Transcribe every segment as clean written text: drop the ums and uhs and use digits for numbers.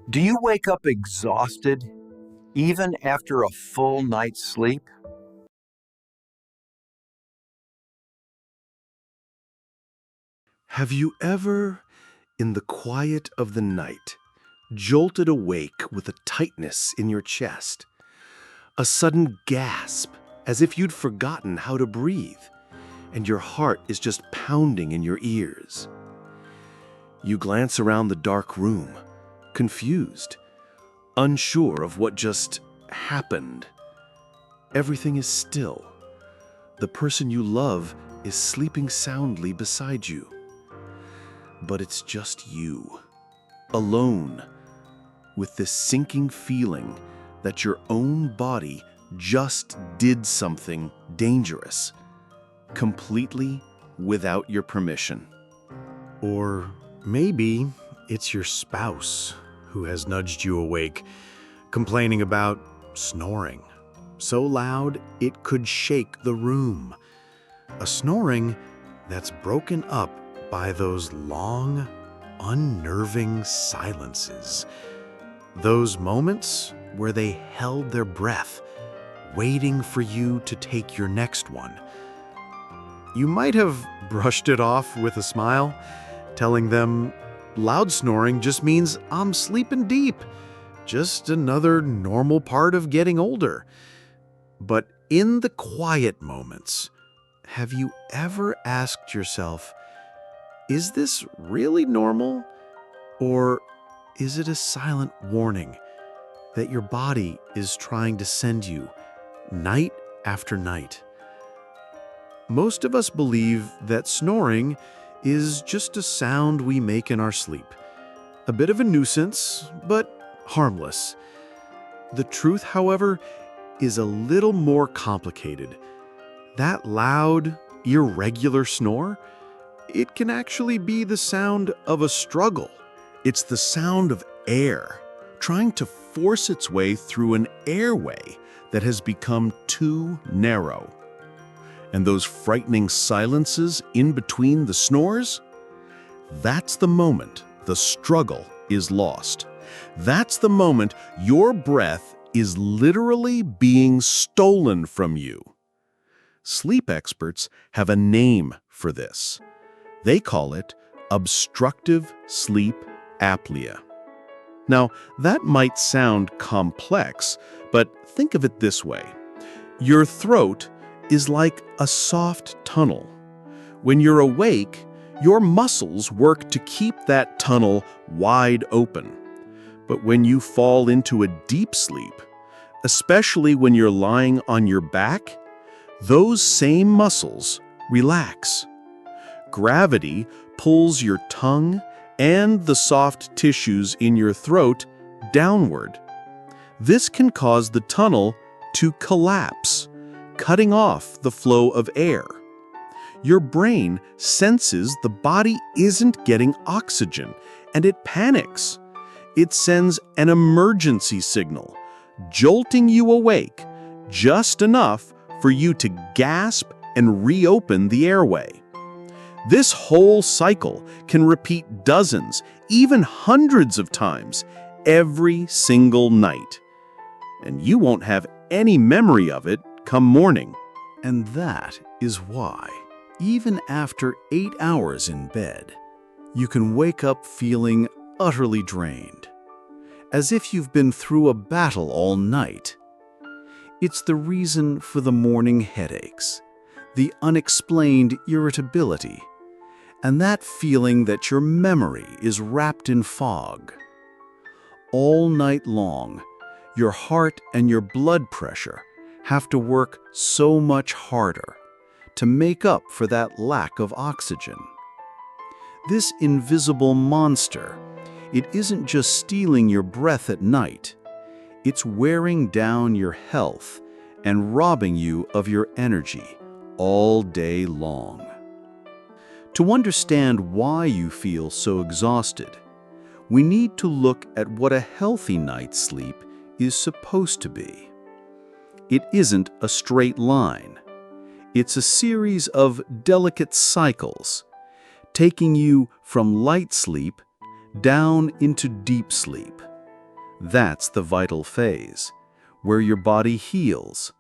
Do you wake up exhausted even after a full night's sleep? Have you ever, in the quiet of the night, jolted awake with a tightness in your chest, a sudden gasp as if you'd forgotten how to breathe, and your heart is just pounding in your ears? You glance around the dark room, confused, unsure of what just happened. Everything is still. The person you love is sleeping soundly beside you. But it's just you, alone, with this sinking feeling that your own body just did something dangerous, completely without your permission. Or maybe it's your spouse who has nudged you awake, complaining about snoring, so loud it could shake the room. A snoring that's broken up by those long, unnerving silences. Those moments where they held their breath, waiting for you to take your next one. You might have brushed it off with a smile, telling them, loud snoring just means I'm sleeping deep. Just another normal part of getting older. But in the quiet moments, have you ever asked yourself, is this really normal? Or is it a silent warning that your body is trying to send you night after night? Most of us believe that snoring is just a sound we make in our sleep. A bit of a nuisance, but harmless. The truth, however, is a little more complicated. That loud, irregular snore, it can actually be the sound of a struggle. It's the sound of air trying to force its way through an airway that has become too narrow. And those frightening silences in between the snores? That's the moment the struggle is lost. That's the moment your breath is literally being stolen from you. Sleep experts have a name for this. They call it obstructive sleep apnea. Now, that might sound complex, but think of it this way. Your throat is like a soft tunnel. When you're awake, your muscles work to keep that tunnel wide open. But when you fall into a deep sleep, especially when you're lying on your back, those same muscles relax. Gravity pulls your tongue and the soft tissues in your throat downward. This can cause the tunnel to collapse, cutting off the flow of air. Your brain senses the body isn't getting oxygen, and it panics. It sends an emergency signal, jolting you awake just enough for you to gasp and reopen the airway. This whole cycle can repeat dozens, even hundreds of times every single night. And you won't have any memory of it come morning. And that is why, even after 8 hours in bed, you can wake up feeling utterly drained, as if you've been through a battle all night. It's the reason for the morning headaches, the unexplained irritability, and that feeling that your memory is wrapped in fog. All night long, your heart and your blood pressure have to work so much harder to make up for that lack of oxygen. This invisible monster, it isn't just stealing your breath at night, it's wearing down your health and robbing you of your energy all day long. To understand why you feel so exhausted, we need to look at what a healthy night's sleep is supposed to be. It isn't a straight line. It's a series of delicate cycles, taking you from light sleep down into deep sleep. That's the vital phase, where your body heals,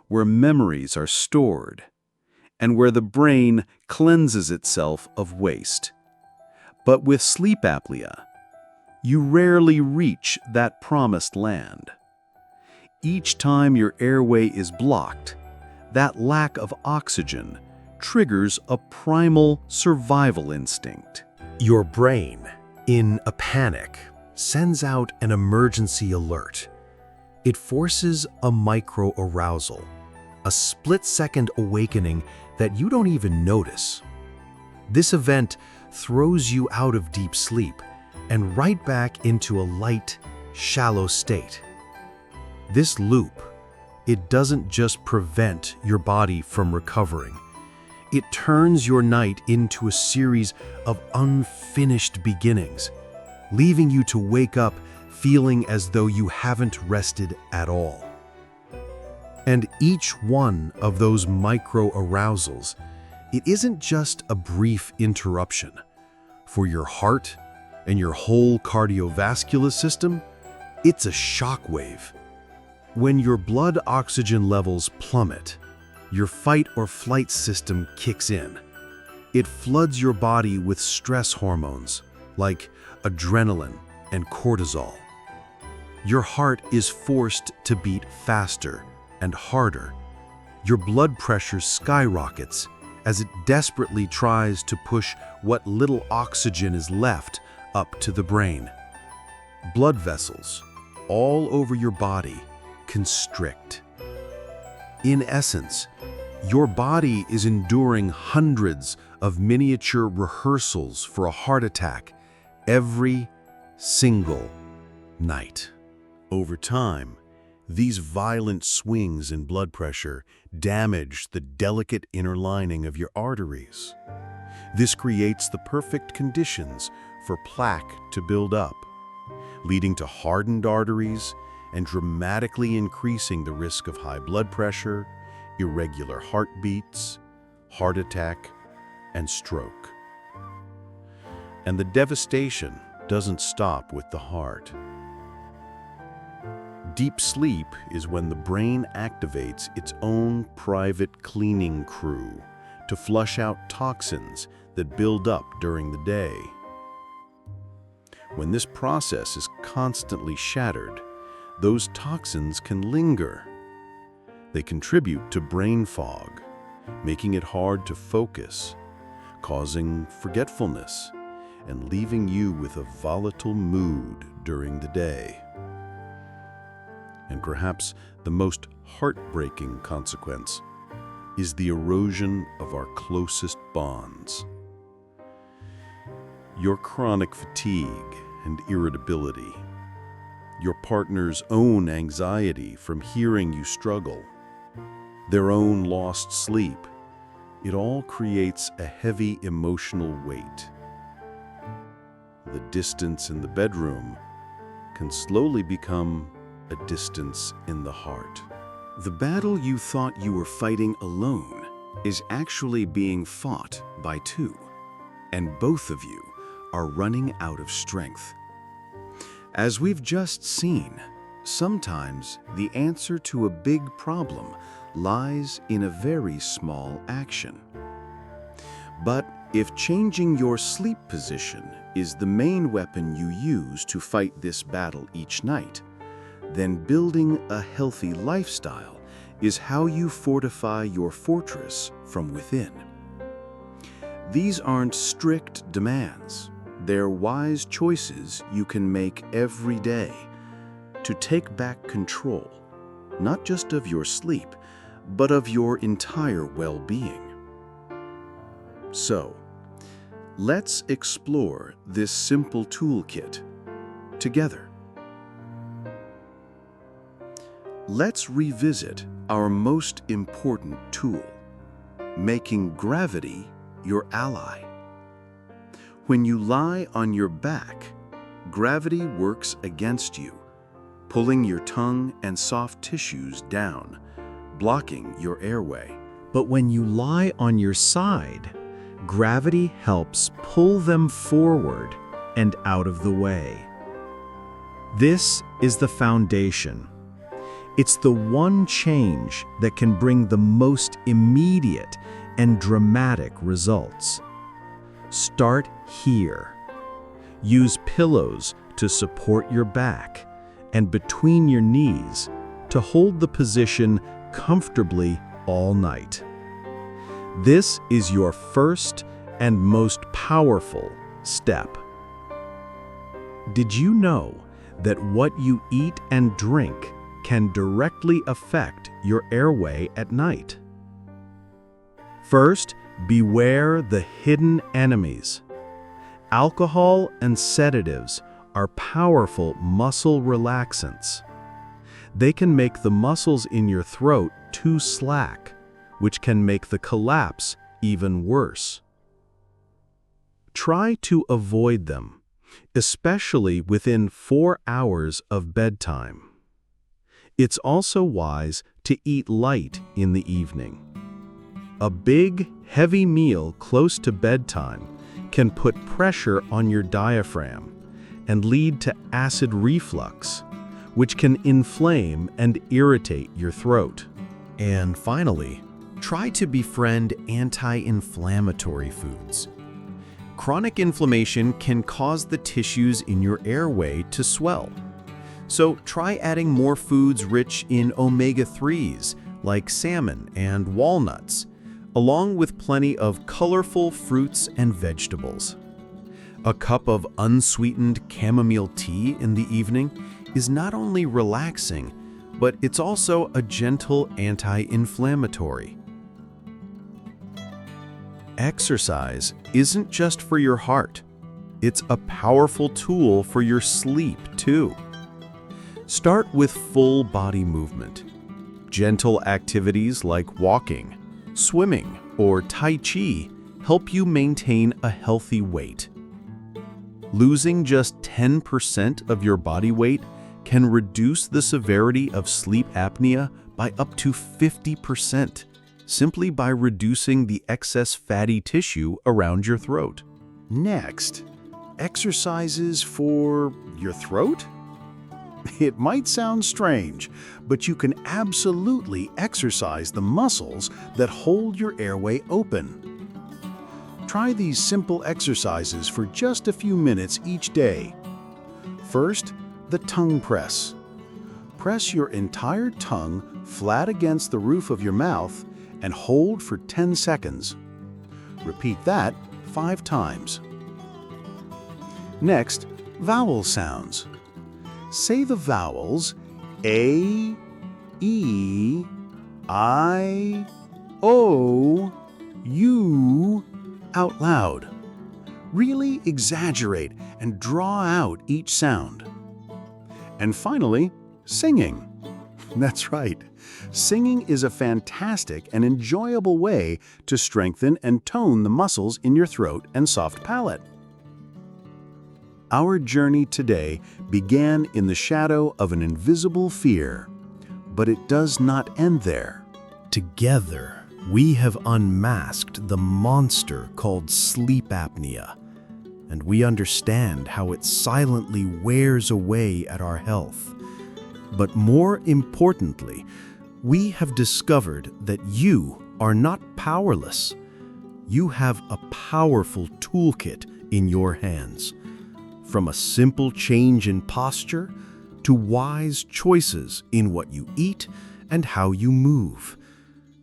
where memories are stored, and where the brain cleanses itself of waste. But with sleep apnea, you rarely reach that promised land. Each time your airway is blocked, that lack of oxygen triggers a primal survival instinct. Your brain, in a panic, sends out an emergency alert. It forces a micro-arousal, a split-second awakening that you don't even notice. This event throws you out of deep sleep and right back into a light, shallow state. This loop, it doesn't just prevent your body from recovering. It turns your night into a series of unfinished beginnings, leaving you to wake up feeling as though you haven't rested at all. And each one of those micro-arousals, it isn't just a brief interruption. For your heart and your whole cardiovascular system, it's a shockwave. When your blood oxygen levels plummet, your fight or flight system kicks in. It floods your body with stress hormones like adrenaline and cortisol. Your heart is forced to beat faster and harder. Your blood pressure skyrockets as it desperately tries to push what little oxygen is left up to the brain. Blood vessels all over your body constrict. In essence, your body is enduring hundreds of miniature rehearsals for a heart attack every single night. Over time, these violent swings in blood pressure damage the delicate inner lining of your arteries. This creates the perfect conditions for plaque to build up, leading to hardened arteries and dramatically increasing the risk of high blood pressure, irregular heartbeats, heart attack, and stroke. And the devastation doesn't stop with the heart. Deep sleep is when the brain activates its own private cleaning crew to flush out toxins that build up during the day. When this process is constantly shattered, those toxins can linger. They contribute to brain fog, making it hard to focus, causing forgetfulness, and leaving you with a volatile mood during the day. And perhaps the most heartbreaking consequence is the erosion of our closest bonds. Your chronic fatigue and irritability, your partner's own anxiety from hearing you struggle, their own lost sleep, it all creates a heavy emotional weight. The distance in the bedroom can slowly become a distance in the heart. The battle you thought you were fighting alone is actually being fought by two, and both of you are running out of strength. As we've just seen, sometimes the answer to a big problem lies in a very small action. But if changing your sleep position is the main weapon you use to fight this battle each night, then building a healthy lifestyle is how you fortify your fortress from within. These aren't strict demands. They're wise choices you can make every day to take back control, not just of your sleep, but of your entire well-being. So, let's explore this simple toolkit together. Let's revisit our most important tool, making gravity your ally. When you lie on your back, gravity works against you, pulling your tongue and soft tissues down, blocking your airway. But when you lie on your side, gravity helps pull them forward and out of the way. This is the foundation. It's the one change that can bring the most immediate and dramatic results. Start here. Use pillows to support your back and between your knees to hold the position comfortably all night. This is your first and most powerful step. Did you know that what you eat and drink can directly affect your airway at night? First, beware the hidden enemies. Alcohol and sedatives are powerful muscle relaxants. They can make the muscles in your throat too slack, which can make the collapse even worse. Try to avoid them, especially within 4 hours of bedtime. It's also wise to eat light in the evening. A big, heavy meal close to bedtime can put pressure on your diaphragm and lead to acid reflux, which can inflame and irritate your throat. And finally, try to befriend anti-inflammatory foods. Chronic inflammation can cause the tissues in your airway to swell. So try adding more foods rich in omega-3s like salmon and walnuts, along with plenty of colorful fruits and vegetables. A cup of unsweetened chamomile tea in the evening is not only relaxing, but it's also a gentle anti-inflammatory. Exercise isn't just for your heart. It's a powerful tool for your sleep, too. Start with full body movement. Gentle activities like walking, swimming, or Tai Chi help you maintain a healthy weight. Losing just 10% of your body weight can reduce the severity of sleep apnea by up to 50%, simply by reducing the excess fatty tissue around your throat. Next, exercises for your throat? It might sound strange, but you can absolutely exercise the muscles that hold your airway open. Try these simple exercises for just a few minutes each day. First, the tongue press. Press your entire tongue flat against the roof of your mouth and hold for 10 seconds. Repeat that 5 times. Next, vowel sounds. Say the vowels A, E, I, O, U out loud. Really exaggerate and draw out each sound. And finally, singing. That's right. Singing is a fantastic and enjoyable way to strengthen and tone the muscles in your throat and soft palate. Our journey today began in the shadow of an invisible fear, but it does not end there. Together, we have unmasked the monster called sleep apnea, and we understand how it silently wears away at our health. But more importantly, we have discovered that you are not powerless. You have a powerful toolkit in your hands. From a simple change in posture to wise choices in what you eat and how you move,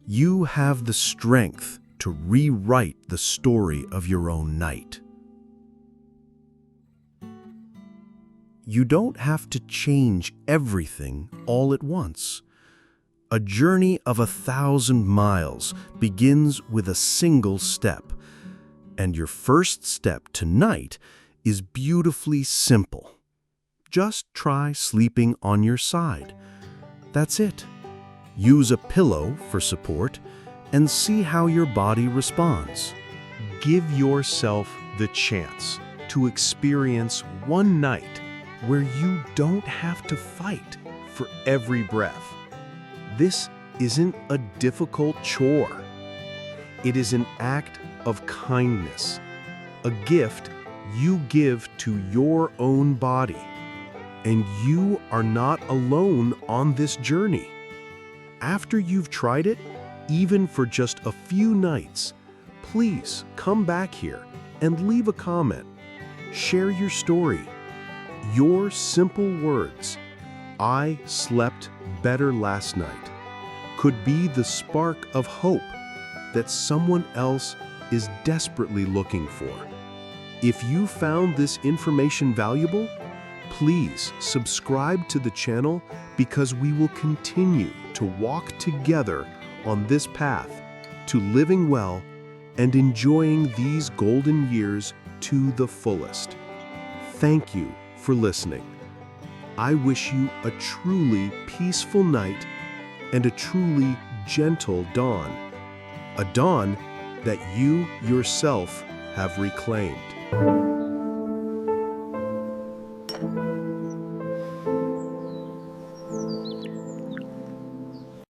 you have the strength to rewrite the story of your own night. You don't have to change everything all at once. A journey of 1,000 miles begins with a single step, and your first step tonight is beautifully simple. Just try sleeping on your side. That's it. Use a pillow for support and see how your body responds. Give yourself the chance to experience one night where you don't have to fight for every breath. This isn't a difficult chore. It is an act of kindness, a gift you give to your own body. and you are not alone on this journey. After you've tried it, even for just a few nights, please come back here and leave a comment. Share your story. Your simple words, "I slept better last night," could be the spark of hope that someone else is desperately looking for. If you found this information valuable, please subscribe to the channel because we will continue to walk together on this path to living well and enjoying these golden years to the fullest. Thank you for listening. I wish you a truly peaceful night and a truly gentle dawn, a dawn that you yourself have reclaimed.